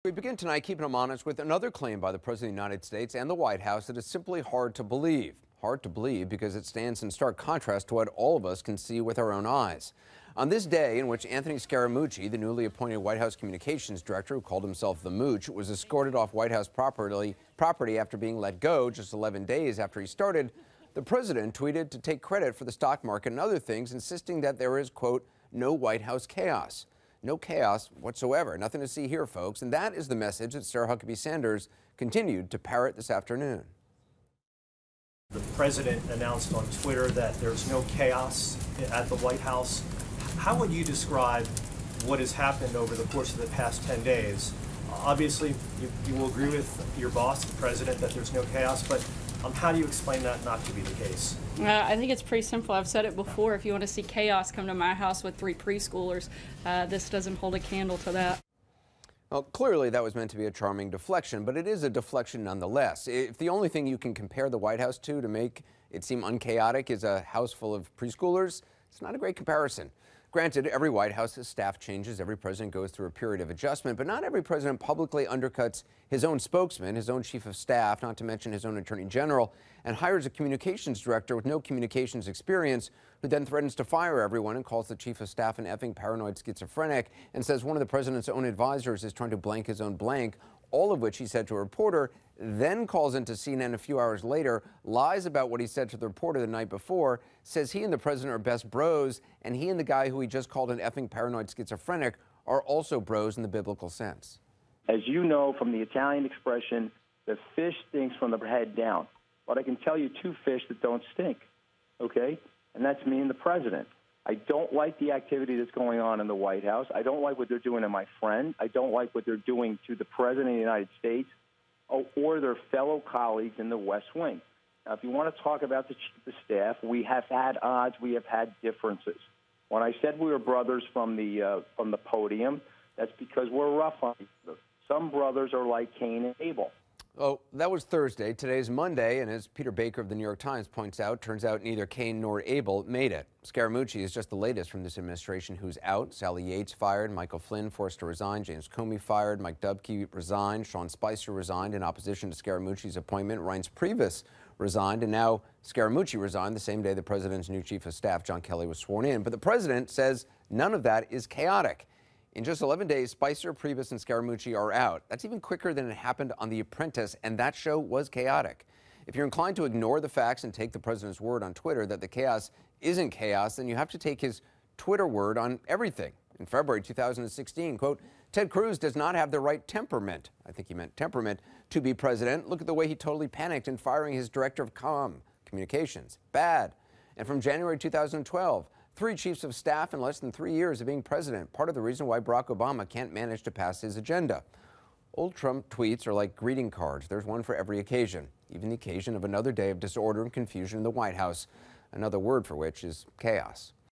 We begin tonight keeping them honest with another claim by the President of the United States and the White House that is simply hard to believe. Hard to believe because it stands in stark contrast to what all of us can see with our own eyes. On this day in which Anthony Scaramucci, the newly appointed White House communications director who called himself the Mooch, was escorted off White House property after being let go just 11 days after he started, the president tweeted to take credit for the stock market and other things, insisting that there is, quote, no White House chaos. No chaos whatsoever. Nothing to see here, folks. And that is the message that Sarah Huckabee Sanders continued to parrot this afternoon. The president announced on Twitter that there's no chaos at the White House. How would you describe what has happened over the course of the past 10 days? Obviously, you will agree with your boss, the president, that there's no chaos, but how do you explain that not to be the case? I think it's pretty simple. I've said it before. If you want to see chaos, come to my house with 3 preschoolers. This doesn't hold a candle to that. Well, clearly that was meant to be a charming deflection, but it is a deflection nonetheless. If the only thing you can compare the White House to make it seem unchaotic is a house full of preschoolers, it's not a great comparison. Granted, every White House has staff changes, every president goes through a period of adjustment, but not every president publicly undercuts his own spokesman, his own chief of staff, not to mention his own attorney general, and hires a communications director with no communications experience who then threatens to fire everyone and calls the chief of staff an effing paranoid schizophrenic and says one of the president's own advisors is trying to blank his own blank, all of which he said to a reporter, then calls into CNN a few hours later, lies about what he said to the reporter the night before, says he and the president are best bros, and he and the guy who he just called an effing paranoid schizophrenic are also bros in the biblical sense. As you know from the Italian expression, the fish stinks from the head down. But I can tell you 2 fish that don't stink, okay? And that's me and the president. I don't like the activity that's going on in the White House. I don't like what they're doing to my friend. I don't like what they're doing to the president of the United States or their fellow colleagues in the West Wing. Now, if you want to talk about the chief of staff, we have had odds. We have had differences. When I said we were brothers from the podium, that's because we're rough on each other. Some brothers are like Cain and Abel. Oh, that was Thursday. Today's Monday, and as Peter Baker of the New York Times points out, turns out neither Cain nor Abel made it. Scaramucci is just the latest from this administration who's out. Sally Yates fired, Michael Flynn forced to resign, James Comey fired, Mike Dubke resigned, Sean Spicer resigned in opposition to Scaramucci's appointment, Reince Priebus resigned, and now Scaramucci resigned the same day the president's new chief of staff, John Kelly, was sworn in. But the president says none of that is chaotic. In just 11 days, Spicer, Priebus, and Scaramucci are out. That's even quicker than it happened on The Apprentice, and that show was chaotic. If you're inclined to ignore the facts and take the president's word on Twitter that the chaos isn't chaos, then you have to take his Twitter word on everything. In February 2016, quote, Ted Cruz does not have the right temperament, I think he meant temperament, to be president. Look at the way he totally panicked in firing his director of communications. Bad. And from January 2012, 3 chiefs of staff in less than 3 years of being president, part of the reason why Barack Obama can't manage to pass his agenda. Old Trump tweets are like greeting cards. There's one for every occasion, even the occasion of another day of disorder and confusion in the White House, another word for which is chaos.